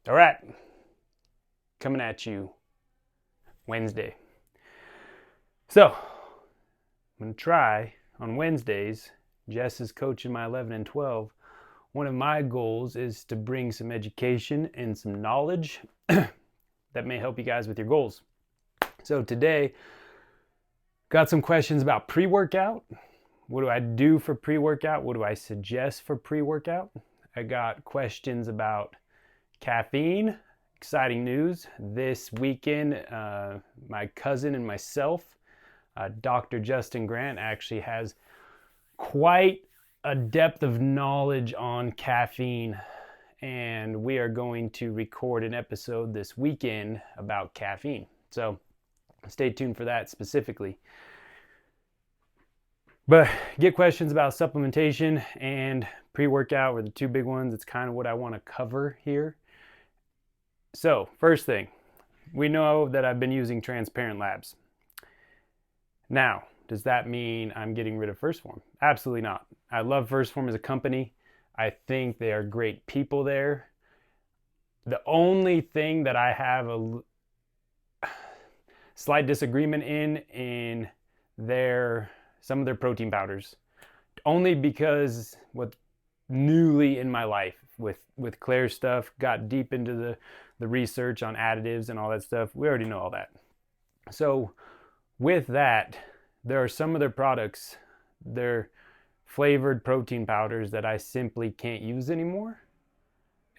All right, coming at you Wednesday. So, I'm going to try on Wednesdays. Jess is coaching my 11 and 12. One of my goals is to bring some education and some knowledge that may help you guys with your goals. So today, got some questions about pre-workout. What do I do for pre-workout? What do I suggest for pre-workout? I got questions about caffeine. Exciting news. This weekend, my cousin and myself, Dr. Justin Grant, actually has quite a depth of knowledge on caffeine. And we are going to record an episode this weekend about caffeine. So stay tuned for that specifically. But get questions about supplementation and pre-workout were the two big ones. It's kind of what I want to cover here. So first thing, we know that I've been using Transparent Labs. Now, does that mean I'm getting rid of First Form? Absolutely not. I love First Form as a company. I think they are great people there. The only thing that I have a slight disagreement in some of their protein powders, only because what newly in my life with Claire's stuff, got deep into the research on additives and all that stuff. We already know all that. So with that, there are some of their products, they're flavored protein powders that I simply can't use anymore.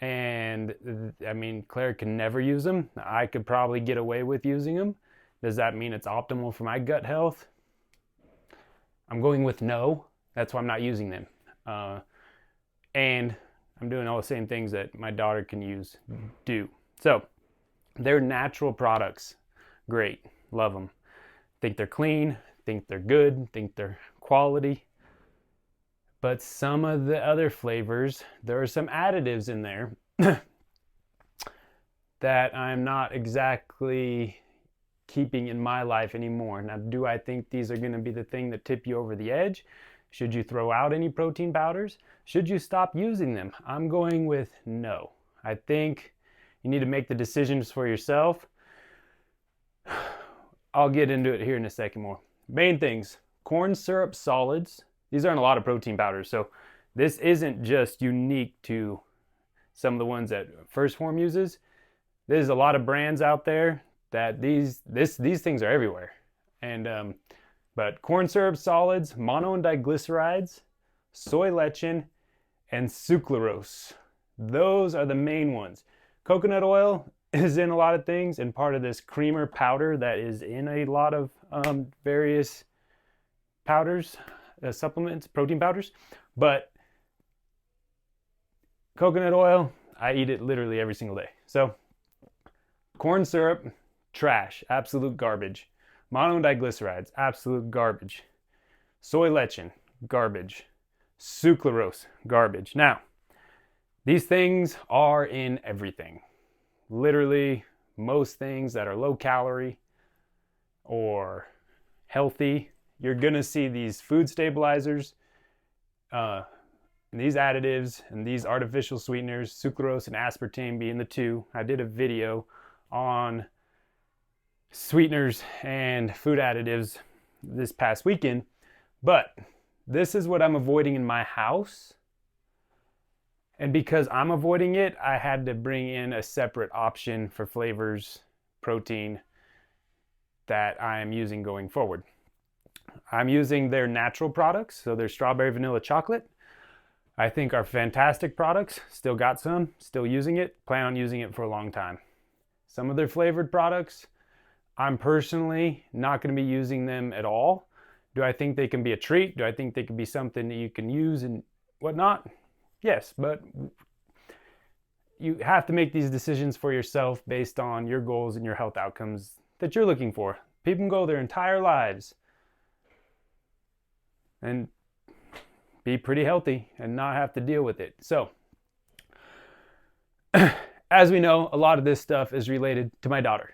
And I mean, Claire can never use them. I could probably get away with using them. Does that mean it's optimal for my gut health? I'm going with no. That's why I'm not using them. And I'm doing all the same things that my daughter can do. So they're natural products. Great. Love them. Think they're clean. Think they're good. Think they're quality. But some of the other flavors, there are some additives in there that I'm not exactly keeping in my life anymore. Now, do I think these are going to be the thing that tip you over the edge? Should you throw out any protein powders? Should you stop using them? I'm going with no. I think you need to make the decisions for yourself. I'll get into it here in a second more. Main things, corn syrup solids. These aren't a lot of protein powders, so this isn't just unique to some of the ones that First Form uses. There's a lot of brands out there that these things are everywhere. And but corn syrup solids, mono and diglycerides, soy lecithin, and sucralose. Those are the main ones. Coconut oil is in a lot of things and part of this creamer powder that is in a lot of various powders, supplements, protein powders. But coconut oil, I eat it literally every single day. So corn syrup, trash, absolute garbage. Monodiglycerides, absolute garbage. Soy lecithin, garbage. Sucralose, garbage. Now, these things are in everything. Literally, most things that are low calorie or healthy, you're gonna see these food stabilizers, these additives, and these artificial sweeteners, sucrose and aspartame being the two. I did a video on sweeteners and food additives this past weekend, but this is what I'm avoiding in my house. And because I'm avoiding it, I had to bring in a separate option for flavors, protein that I am using going forward. I'm using their natural products, so their strawberry vanilla chocolate. I think are fantastic products. Still got some, still using it, plan on using it for a long time. Some of their flavored products, I'm personally not going to be using them at all. Do I think they can be a treat? Do I think they can be something that you can use and whatnot? Yes, but you have to make these decisions for yourself based on your goals and your health outcomes that you're looking for. People can go their entire lives and be pretty healthy and not have to deal with it. So, as we know, a lot of this stuff is related to my daughter.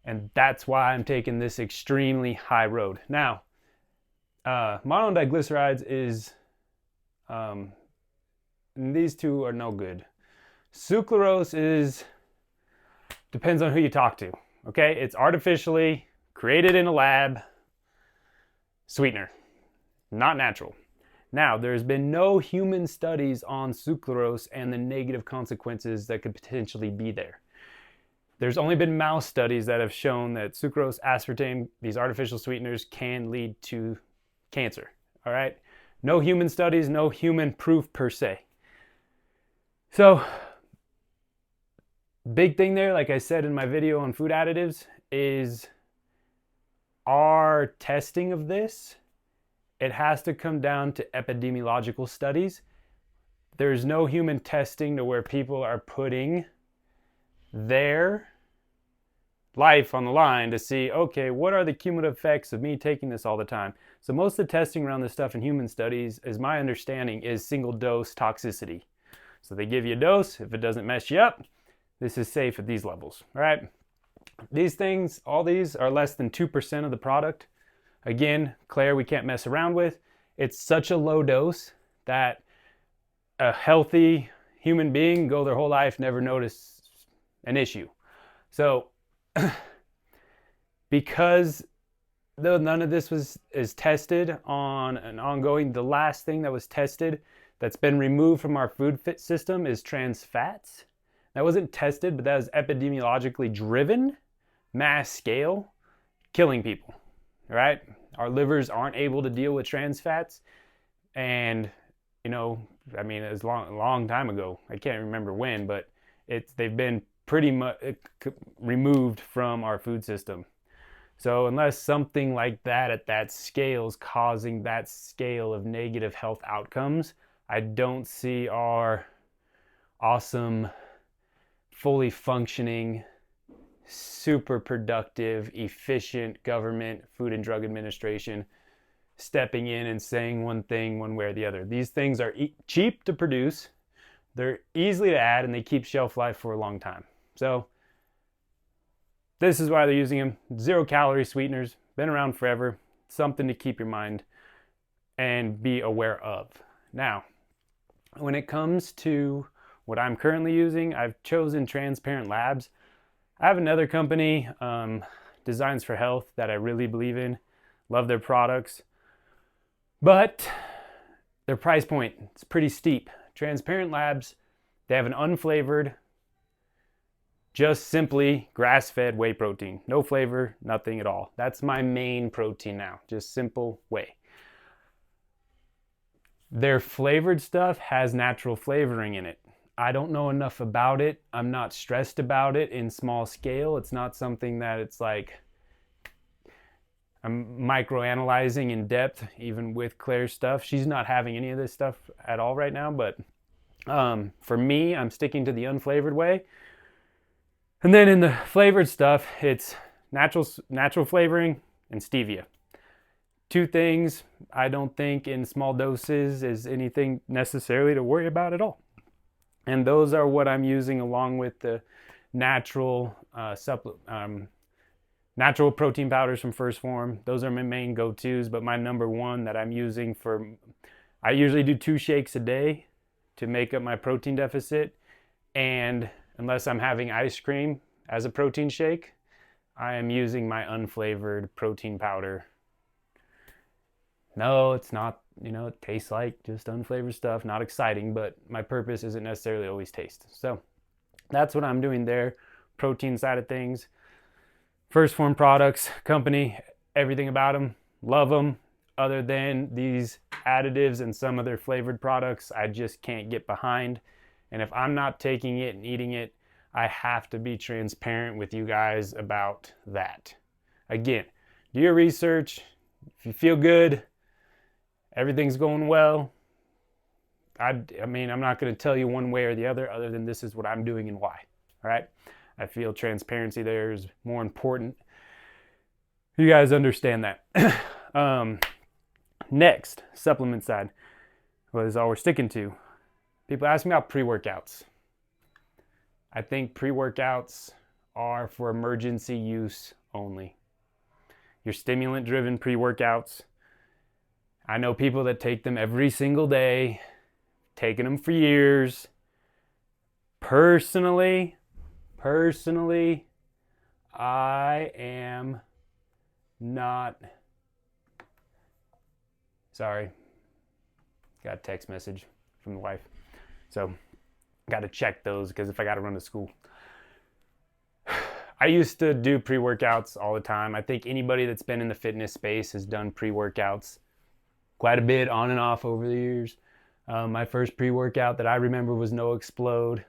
And that's why I'm taking this extremely high road. Now, monodiglycerides is, these two are no good. Sucralose depends on who you talk to. Okay, it's artificially created in a lab sweetener, not natural. Now, there's been no human studies on sucralose and the negative consequences that could potentially be there. There's only been mouse studies that have shown that sucrose, aspartame, these artificial sweeteners can lead to cancer. All right? No human studies, no human proof per se. So, big thing there, like I said in my video on food additives, is our testing of this. It has to come down to epidemiological studies. There's no human testing to where people are putting their life on the line to see, okay, what are the cumulative effects of me taking this all the time? So most of the testing around this stuff in human studies, is my understanding, is single dose toxicity. So they give you a dose. If it doesn't mess you up, this is safe at these levels, all right? These things, all these are less than 2% of the product. Again, Claire, we can't mess around with. It's such a low dose that a healthy human being can go their whole life, never notice an issue. So because though none of this is tested on an ongoing, the last thing that was tested that's been removed from our food system is trans fats. That wasn't tested, but that was epidemiologically driven, mass scale, killing people. Right? Our livers aren't able to deal with trans fats. And, you know, I mean, it was a long time ago. I can't remember when, but they've been pretty much removed from our food system. So unless something like that at that scale is causing that scale of negative health outcomes, I don't see our awesome, fully functioning, super productive, efficient government, Food and Drug Administration stepping in and saying one thing one way or the other. These things are cheap to produce, they're easily to add, and they keep shelf life for a long time. So this is why they're using them. 0-calorie sweeteners, been around forever, something to keep your mind and be aware of. Now, when it comes to what I'm currently using, I've chosen Transparent Labs. I have another company, Designs for Health, that I really believe in. Love their products. But their price point is pretty steep. Transparent Labs, they have an unflavored, just simply grass-fed whey protein. No flavor, nothing at all. That's my main protein now, just simple whey. Their flavored stuff has natural flavoring in it. I don't know enough about it. I'm not stressed about it in small scale. It's not something that it's like I'm microanalyzing in depth, even with Claire's stuff. She's not having any of this stuff at all right now, but for me, I'm sticking to the unflavored way. And then in the flavored stuff, it's natural flavoring and stevia. Two things I don't think in small doses is anything necessarily to worry about at all. And those are what I'm using along with the natural natural protein powders from First Form. Those are my main go-tos, but my number one that I'm using I usually do 2 shakes a day to make up my protein deficit. And unless I'm having ice cream as a protein shake, I am using my unflavored protein powder. No, it's not, it tastes like just unflavored stuff, not exciting, but my purpose isn't necessarily always taste. So that's what I'm doing there, protein side of things. First Form products, company, everything about them, love them. Other than these additives and some of their flavored products, I just can't get behind. And if I'm not taking it and eating it, I have to be transparent with you guys about that. Again, do your research. If you feel good, everything's going well, I mean, I'm not going to tell you one way or the other than this is what I'm doing and why. All right? I feel transparency there is more important. You guys understand that. Next, supplement side was all we're sticking to. People ask me about pre-workouts. I think pre-workouts are for emergency use only. Your stimulant-driven pre-workouts, I know people that take them every single day, taking them for years, Personally, I am not, sorry, got a text message from the wife. So got to check those because if I got to run to school. I used to do pre-workouts all the time. I think anybody that's been in the fitness space has done pre-workouts quite a bit on and off over the years. My first pre-workout that I remember was No Explode.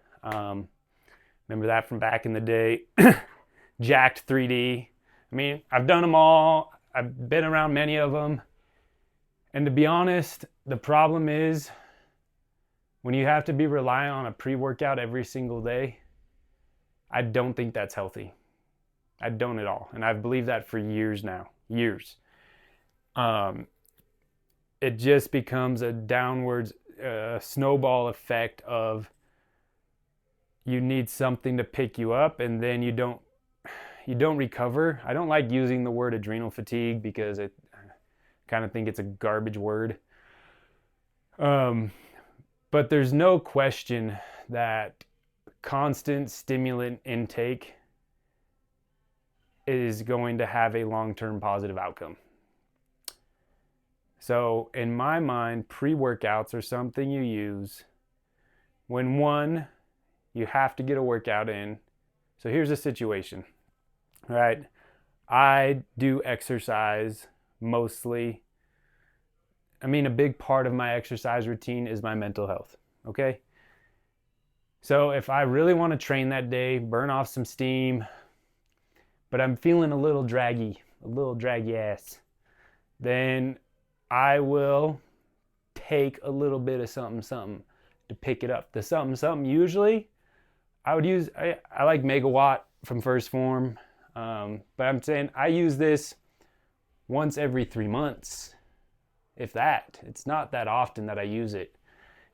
Remember that from back in the day. Jacked 3D. I mean, I've done them all. I've been around many of them. And to be honest, the problem is when you have to be reliant on a pre-workout every single day, I don't think that's healthy. I don't at all. And I've believed that for years now. Years. It just becomes a downwards snowball effect of you need something to pick you up and then you don't recover. I don't like using the word adrenal fatigue because I kind of think it's a garbage word. But there's no question that constant stimulant intake is going to have a long-term positive outcome. So in my mind, pre-workouts are something you use when one, you have to get a workout in. So here's a situation, right? I do exercise mostly. I mean, a big part of my exercise routine is my mental health, okay? So if I really want to train that day, burn off some steam, but I'm feeling a little draggy ass, then I will take a little bit of something to pick it up. The something usually I would use, I like Megawatt from First Form, but I'm saying I use this once every 3 months, if that. It's not that often that I use it.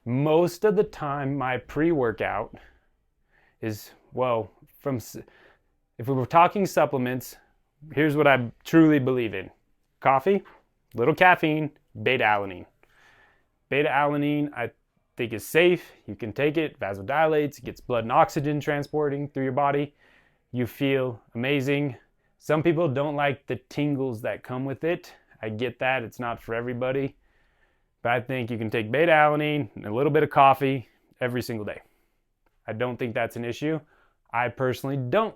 Most of the time my pre-workout is, well, if we were talking supplements, here's what I truly believe in. Coffee, little caffeine, beta-alanine. Beta-alanine, I think is safe. You can take it, vasodilates, gets blood and oxygen transporting through your body. You feel amazing. Some people don't like the tingles that come with it. I get that. It's not for everybody. But I think you can take beta-alanine and a little bit of coffee every single day. I don't think that's an issue. I personally don't.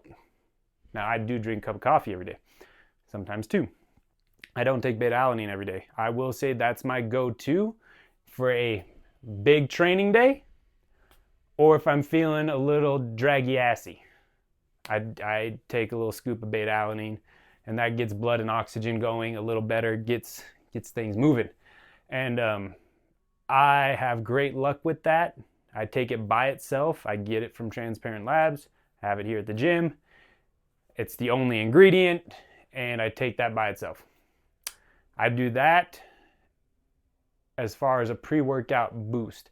Now, I do drink a cup of coffee every day. Sometimes two. I don't take beta-alanine every day. I will say that's my go-to for a big training day, or if I'm feeling a little draggy-assy. I take a little scoop of beta-alanine, and that gets blood and oxygen going a little better, gets things moving. And I have great luck with that. I take it by itself. I get it from Transparent Labs, have it here at the gym. It's the only ingredient, and I take that by itself. I do that as far as a pre-workout boost.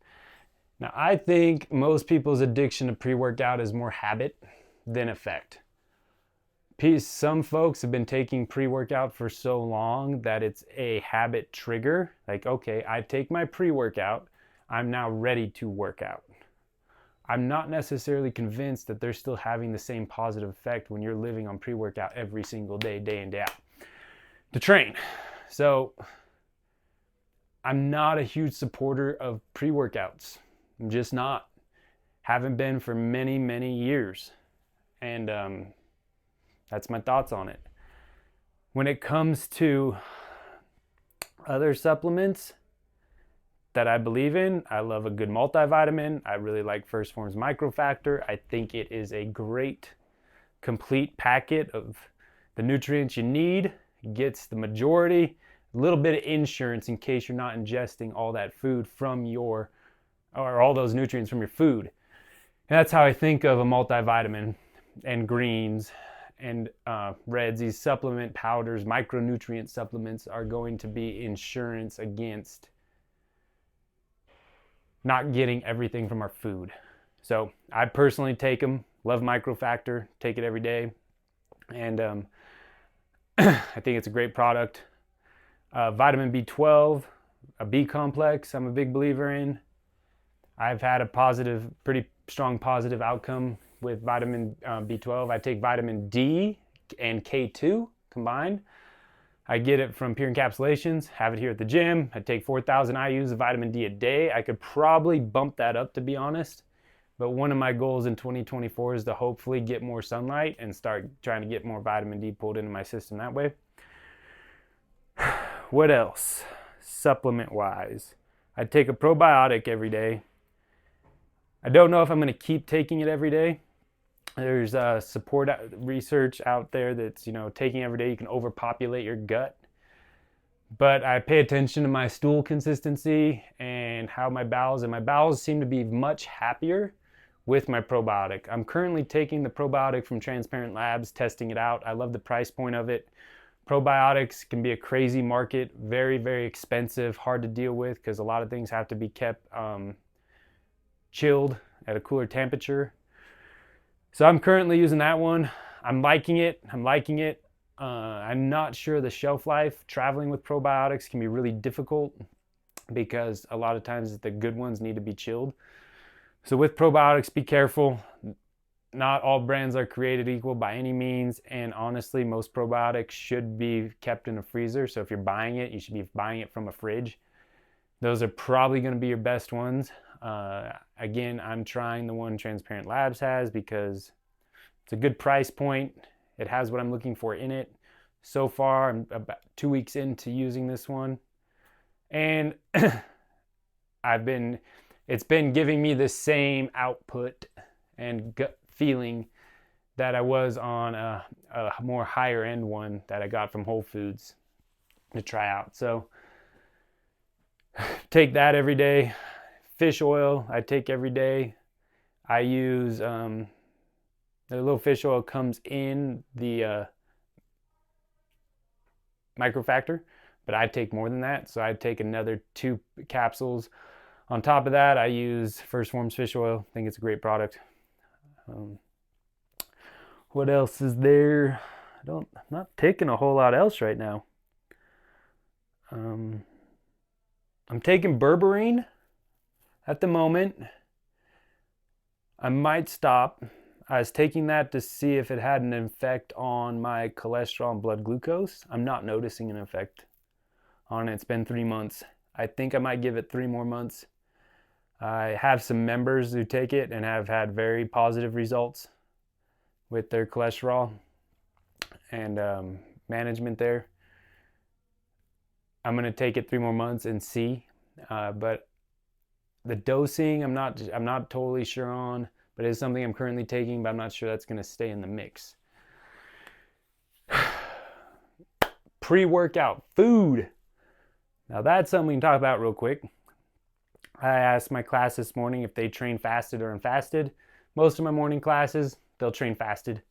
Now, I think most people's addiction to pre-workout is more habit than effect. Some folks have been taking pre-workout for so long that it's a habit trigger. Like, okay, I take my pre-workout, I'm now ready to work out. I'm not necessarily convinced that they're still having the same positive effect when you're living on pre-workout every single day, day in, day out, to train. So I'm not a huge supporter of pre-workouts. I'm just not. Haven't been for many, many years. And that's my thoughts on it. When it comes to other supplements that I believe in, I love a good multivitamin. I really like First Form's Microfactor. I think it is a great, complete packet of the nutrients you need. It gets the majority, a little bit of insurance in case you're not ingesting all that food from or all those nutrients from your food. And that's how I think of a multivitamin and greens and reds. These supplement powders, micronutrient supplements are going to be insurance against not getting everything from our food. So I personally take them, love Microfactor, take it every day. And I think it's a great product. Vitamin B12, a B complex, I'm a big believer in. I've had a positive, pretty strong positive outcome with vitamin B12. I take vitamin D and K2 combined. I get it from Pure Encapsulations, have it here at the gym. I take 4,000 IUs of vitamin D a day. I could probably bump that up, to be honest. But one of my goals in 2024 is to hopefully get more sunlight and start trying to get more vitamin D pulled into my system that way. What else? Supplement-wise, I take a probiotic every day. I don't know if I'm going to keep taking it every day. There's support research out there that's, taking every day, you can overpopulate your gut. But I pay attention to my stool consistency and how my bowels seem to be much happier with my probiotic. I'm currently taking the probiotic from Transparent Labs, testing it out. I love the price point of it. Probiotics can be a crazy market, very, very expensive, hard to deal with because a lot of things have to be kept chilled at a cooler temperature. So I'm currently using that one. I'm liking it. I'm not sure the shelf life. Traveling with probiotics can be really difficult because a lot of times the good ones need to be chilled. So with probiotics, be careful. Not all brands are created equal by any means. And honestly, most probiotics should be kept in a freezer. So if you're buying it, you should be buying it from a fridge. Those are probably going to be your best ones. Again, I'm trying the one Transparent Labs has because it's a good price point. It has what I'm looking for in it. So far, I'm about 2 weeks into using this one. And it's been giving me the same output and gut feeling that I was on a more higher end one that I got from Whole Foods to try out. So take that every day. Fish oil I take every day. I use the little fish oil comes in the microfactor, but I take more than that. So I take another 2 capsules. On top of that, I use First Forms fish oil. I think it's a great product. What else is there? I'm not taking a whole lot else right now. I'm taking berberine at the moment. I might stop. I was taking that to see if it had an effect on my cholesterol and blood glucose. I'm not noticing an effect on it. It's been 3 months. I think I might give it 3 more months. I have some members who take it and have had very positive results with their cholesterol and management there. I'm going to take it 3 more months and see. But the dosing, I'm not totally sure on, but it's something I'm currently taking, but I'm not sure that's going to stay in the mix. Pre-workout food. Now that's something we can talk about real quick. I asked my class this morning if they train fasted or unfasted. Most of my morning classes, they'll train fasted.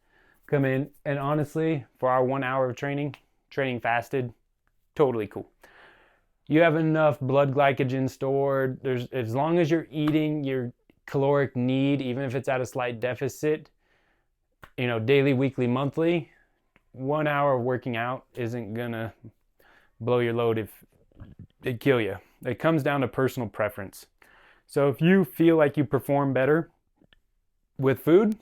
Come in, and honestly, for our 1 hour of training fasted, totally cool. You have enough blood glycogen stored. As long as you're eating your caloric need, even if it's at a slight deficit, daily, weekly, monthly, 1 hour of working out isn't gonna blow your load if it kill you. It comes down to personal preference. So if you feel like you perform better with food,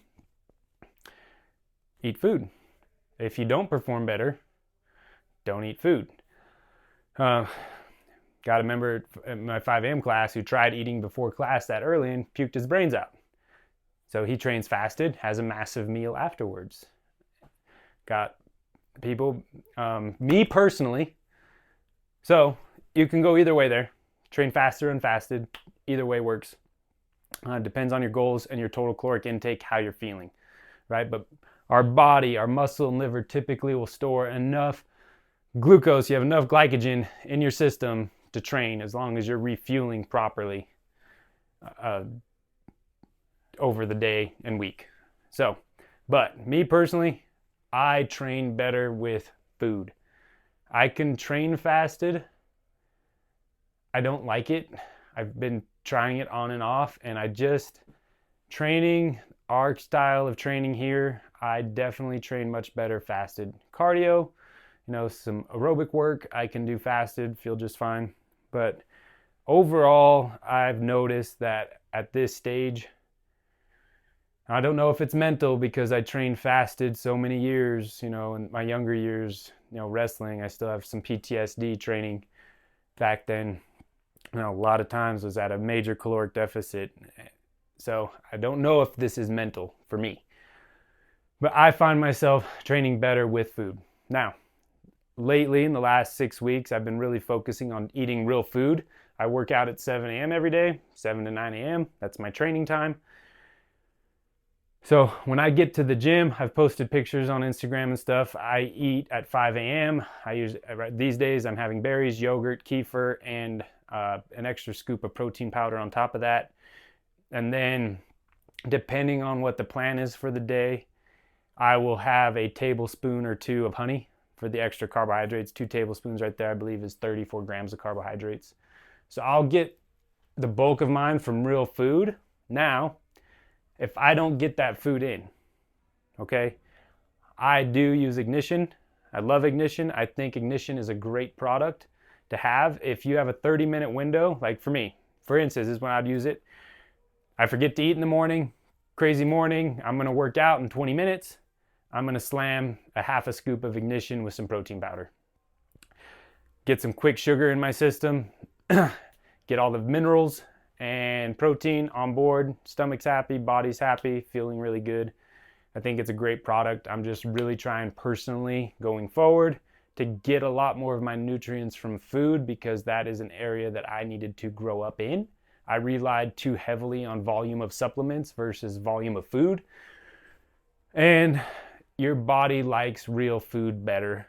eat food. If you don't perform better, don't eat food. Got a member at my 5 a.m. class who tried eating before class that early and puked his brains out. So he trains fasted, has a massive meal afterwards. Got people, me personally. So you can go either way there. Train fasted or unfasted. Either way works. Depends on your goals and your total caloric intake, how you're feeling, right? But our body, our muscle and liver typically will store enough glucose, you have enough glycogen in your system to train as long as you're refueling properly over the day and week. So, but me personally, I train better with food. I can train fasted. I don't like it. I've been trying it on and off, and our style of training here, I definitely train much better fasted. Cardio, some aerobic work, I can do fasted, feel just fine. But overall, I've noticed that at this stage, I don't know if it's mental because I trained fasted so many years, in my younger years, wrestling. I still have some PTSD training back then. A lot of times was at a major caloric deficit. So I don't know if this is mental for me. But I find myself training better with food. Now, lately in the last 6 weeks, I've been really focusing on eating real food. I work out at 7 a.m. every day, 7 to 9 a.m. That's my training time. So when I get to the gym, I've posted pictures on Instagram and stuff. I eat at 5 a.m. These days I'm having berries, yogurt, kefir, and an extra scoop of protein powder on top of that. And then depending on what the plan is for the day, I will have a tablespoon or two of honey for the extra carbohydrates. 2 tablespoons right there, I believe, is 34 grams of carbohydrates. So I'll get the bulk of mine from real food. Now, if I don't get that food in, okay, I do use Ignition. I love Ignition. I think Ignition is a great product to have. If you have a 30-minute window, like for me, for instance, this is when I'd use it. I forget to eat in the morning, crazy morning, I'm gonna work out in 20 minutes. I'm gonna slam a half a scoop of Ignition with some protein powder. Get some quick sugar in my system, get all the minerals and protein on board, stomach's happy, body's happy, feeling really good. I think it's a great product. I'm just really trying personally going forward to get a lot more of my nutrients from food because that is an area that I needed to grow up in. I relied too heavily on volume of supplements versus volume of food. And your body likes real food better.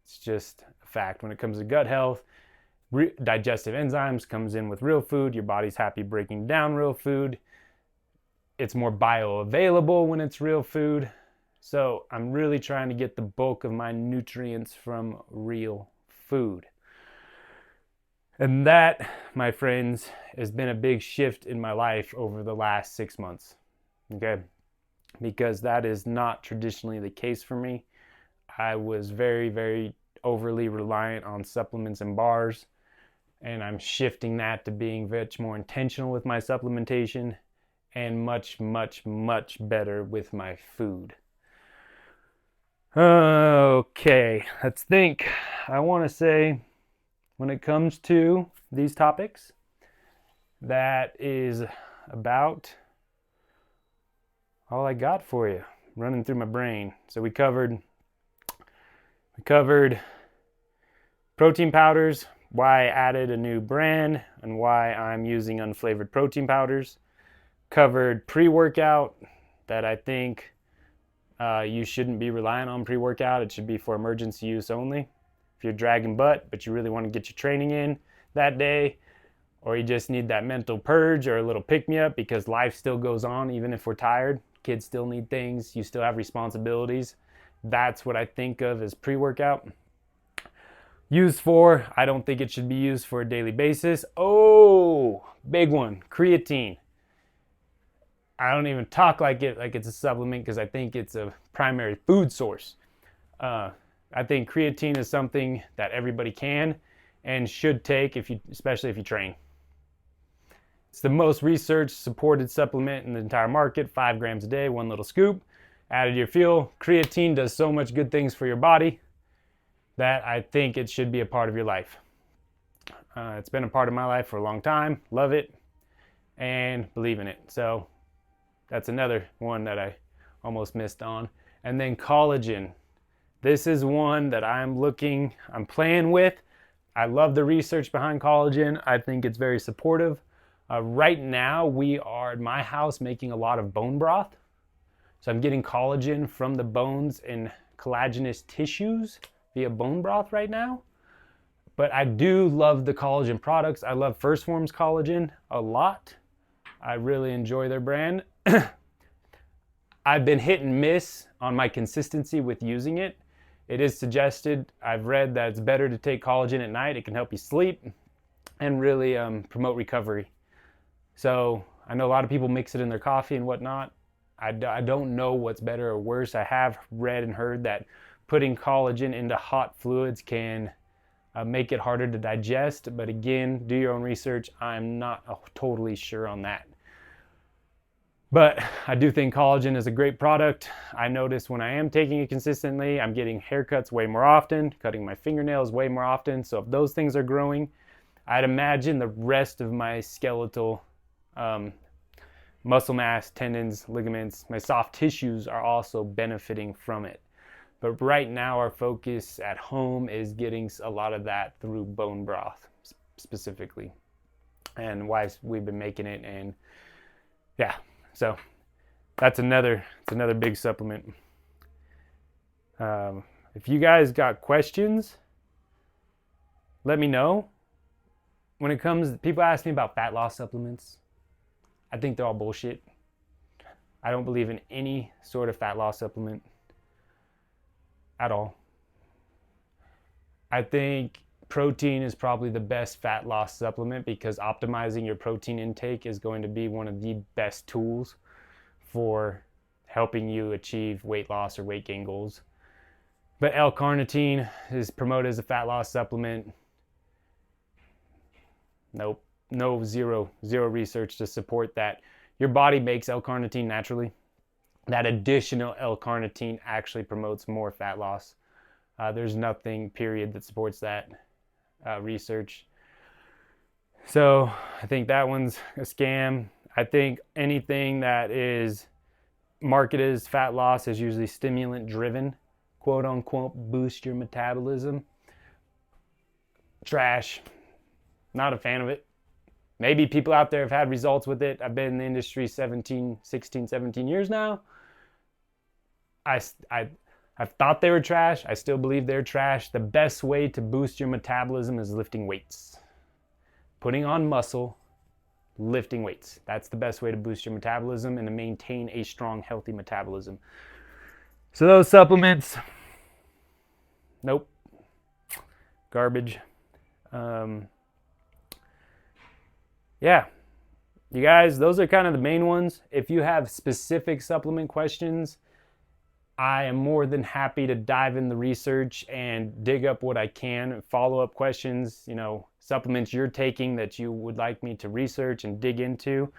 It's just a fact. When it comes to gut health, digestive enzymes comes in with real food. Your body's happy breaking down real food. It's more bioavailable when it's real food. So I'm really trying to get the bulk of my nutrients from real food. And that, my friends, has been a big shift in my life over the last 6 months. Okay? Because that is not traditionally the case for me. I was very, very overly reliant on supplements and bars. And I'm shifting that to being much more intentional with my supplementation and much, much, much better with my food. Okay, let's think. I want to say when it comes to these topics, that is about all I got for you, running through my brain. So we covered protein powders, why I added a new brand, and why I'm using unflavored protein powders. Covered pre-workout, that I think you shouldn't be relying on pre-workout. It should be for emergency use only. If you're dragging butt, but you really want to get your training in that day, or you just need that mental purge or a little pick-me-up because life still goes on even if we're tired. Kids still need things. You still have responsibilities. That's what I think of as pre-workout. Used for, I don't think it should be used for a daily basis. Oh, big one, creatine. I don't even talk like it's a supplement because I think it's a primary food source. I think creatine is something that everybody can and should take, especially if you train. It's the most research supported supplement in the entire market. 5 grams a day, 1 little scoop. Added to your fuel. Creatine does so much good things for your body that I think it should be a part of your life. It's been a part of my life for a long time. Love it and believe in it. So that's another one that I almost missed on. And then collagen. This is one that I'm playing with. I love the research behind collagen. I think it's very supportive. Right now, we are at my house making a lot of bone broth. So I'm getting collagen from the bones and collagenous tissues via bone broth right now. But I do love the collagen products. I love First Form's collagen a lot. I really enjoy their brand. I've been hit and miss on my consistency with using it. It is suggested, I've read that it's better to take collagen at night. It can help you sleep and really promote recovery. So I know a lot of people mix it in their coffee and whatnot. I don't know what's better or worse. I have read and heard that putting collagen into hot fluids can make it harder to digest. But again, do your own research. I'm not totally sure on that. But I do think collagen is a great product. I notice when I am taking it consistently, I'm getting haircuts way more often, cutting my fingernails way more often. So if those things are growing, I'd imagine the rest of my skeletal muscle mass, tendons, ligaments, my soft tissues are also benefiting from it. But right now our focus at home is getting a lot of that through bone broth specifically, and why we've been making it. And yeah, so it's another big supplement. If you guys got questions, let me know. When it comes, people ask me about fat loss supplements. I think they're all bullshit. I don't believe in any sort of fat loss supplement at all. I think protein is probably the best fat loss supplement because optimizing your protein intake is going to be one of the best tools for helping you achieve weight loss or weight gain goals. But L-carnitine is promoted as a fat loss supplement. Nope, zero research to support that. Your body makes L-carnitine naturally. That additional L-carnitine actually promotes more fat loss. There's nothing, period, that supports that research. So I think that one's a scam. I think anything that is marketed as fat loss is usually stimulant driven, quote unquote, boost your metabolism. Trash. Not a fan of it. Maybe people out there have had results with it. I've been in the industry 16, 17 years now. I've thought they were trash. I still believe they're trash. The best way to boost your metabolism is lifting weights. Putting on muscle, lifting weights. That's the best way to boost your metabolism and to maintain a strong, healthy metabolism. So those supplements, nope. Garbage. Yeah, you guys, those are kind of the main ones. If you have specific supplement questions, I am more than happy to dive in the research and dig up what I can. Follow-up questions, supplements you're taking that you would like me to research and dig into.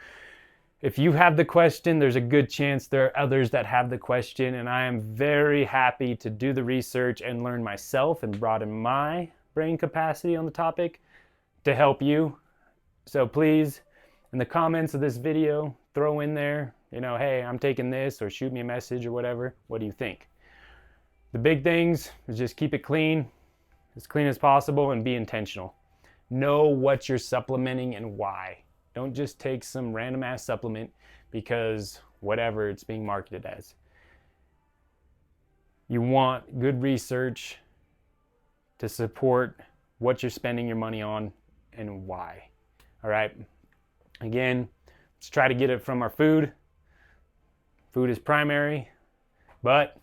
If you have the question, there's a good chance there are others that have the question, and I am very happy to do the research and learn myself and broaden my brain capacity on the topic to help you. So please, in the comments of this video, throw in there, hey, I'm taking this, or shoot me a message or whatever. What do you think? The big things is just keep it clean as possible, and be intentional. Know what you're supplementing and why. Don't just take some random ass supplement because whatever it's being marketed as. You want good research to support what you're spending your money on and why. All right. Again, let's try to get it from our food. Food is primary, but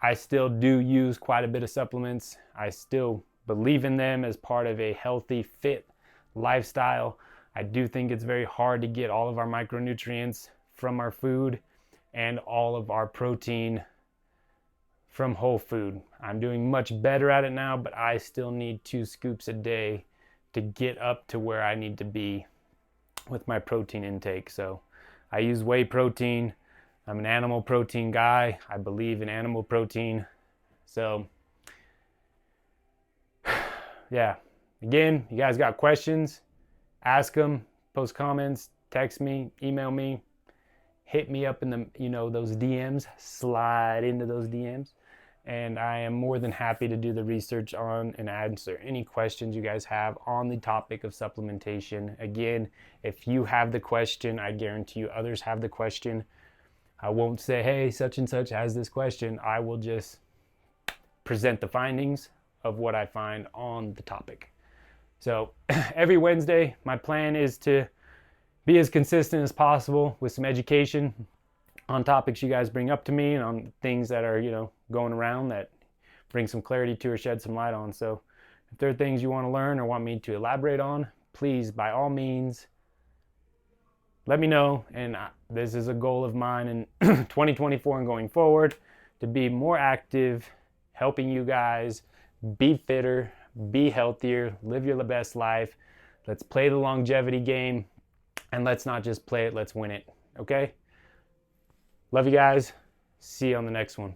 I still do use quite a bit of supplements. I still believe in them as part of a healthy, fit lifestyle. I do think it's very hard to get all of our micronutrients from our food and all of our protein from whole food. I'm doing much better at it now, but I still need 2 scoops a day to get up to where I need to be with my protein intake. So I use whey protein. I'm an animal protein guy. I believe in animal protein. So yeah, again, you guys got questions, ask them, post comments, text me, email me, hit me up in the, those DMs, slide into those DMs. And I am more than happy to do the research on and answer any questions you guys have on the topic of supplementation. Again, if you have the question, I guarantee you others have the question. I won't say, hey, such and such has this question. I will just present the findings of what I find on the topic. So every Wednesday, my plan is to be as consistent as possible with some education on topics you guys bring up to me and on things that are, going around that bring some clarity to or shed some light on. So if there are things you want to learn or want me to elaborate on, please, by all means, let me know. And this is a goal of mine in 2024 and going forward, to be more active, helping you guys be fitter, be healthier, live your best life. Let's play the longevity game, and let's not just play it, let's win it. Okay? Love you guys. See you on the next one.